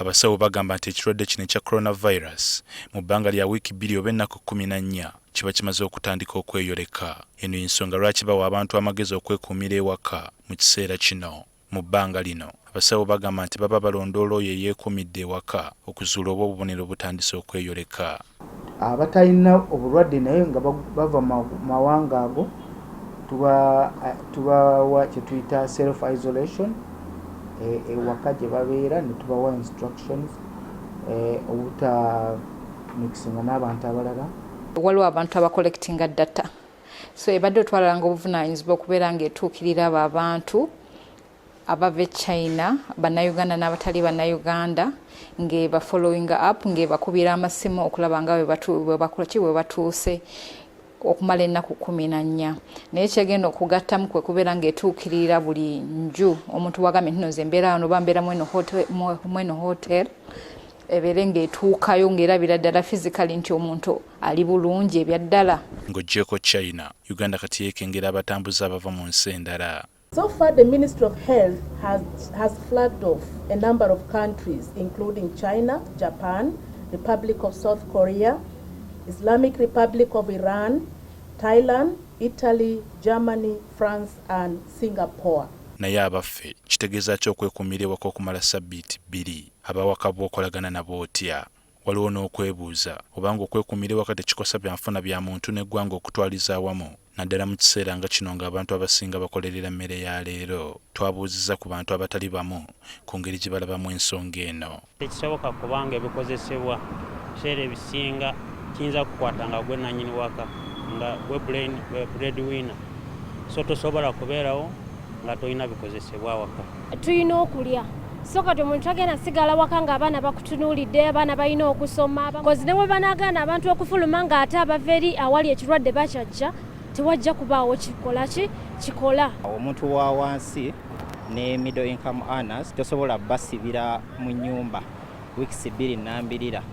Abasawo bagamba nti ekirwadde kino ekya coronavirus mu bbanga lya wiiki 2 oba ennaku 14 kiba kimaze okutandika okweyoleka. Eno y'ensonga lwaki bawa abantu amagezi okwekuumira ewaka mu kiseera kino. Mu bbanga lino abasawo bagamba nti baba balondoola oyo eyeekuumidde ewaka okuzuula oba obubonero butandise okweyoleka. Abatalina obulwadde naye nga bava mawanga ago tubawa kye tuyita self isolation ewaka gye babeera ne tubawa instructions obuta mixinga n'abantu abalala. Waliwo abantu abacollectinga data, so ebadde otwalalanga obuvunaanyizibwa okubeera ng'etuukirira abo abantu abava China, bannayuganda n'abatali bannayuganda, ng'eba following up, ng'ebakubira amasimu okulaba nga bwe batuuse okumala ennaku 14. Naye kyegenda okugattamu kwe kubeera ng'etuukirira buli nju omuntu wagambye nti nze mbeera wano oba mbeera mweno hotel, ebeere ng'etuukayo ng'erabira ddala physically nti omuntu ali bulungi ebyaddala. Ng'oggyeko China, Uganda kati yeekengera abatambuze abava mu nsi endala. So far, the Ministry of Health has flagged off a number of countries, including China, Japan, Republic of South Korea, Islamic Republic of Iran, Thailand, Italy, Germany, France, and Singapore. Naye abaffe kitegeeza ki okwekuumira ewaka okumala sabbiiti 2? Abawaka bw'okolagana nabo otya? Waliwo n'okwebuuza obanga okwekuumira ewaka tekikosa byanfuna bya muntu n'eggwanga okutwaliza awamu, naddala mu kiseera nga kino ng'abantu abasinga bakolerera mmere ya leero. Twabuuzizza ku bantu abatali bamu ku ngeri gye balabamu ensonga eno. Tekisoboka kubanga ebikozesebwa ebiseera ebisinga kiyinza kukwata nga gwe nannyini waka nga gwe breadwinner, so tosobola kubeerawo nga tolina bikozesebwa waka. Tulina okulya, so kati omuntu agenda sigala waka ng'abaana bakutunuulidde, abaana balina okusoma, kozi ne bwe banaagana abantu okufuluma ng'ate abava eri awali ekirwadde bakyajja, tewajja kubaawo kikola. Omuntu wa wansi ne middle income earners tosobola basibira mu nnyumba wiiki 2 nnambirira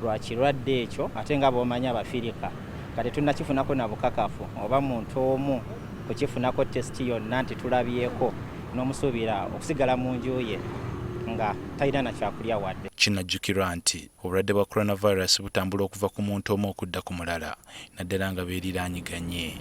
lwa kirwadde ekyo, ate nga bw'omanyi Abafirika kati tunnakifunako na bukakafu oba muntu omu kukifunako tesiti yonna nti tulabyeko n'omusuubira okusigala mu nju ye nga talina na kyakulya wadde. Kinajjukirwa nti obulwadde bwa coronavirus butambula okuva ku muntu omu okudda ku mulala, naddala nga beeriraanyiganye.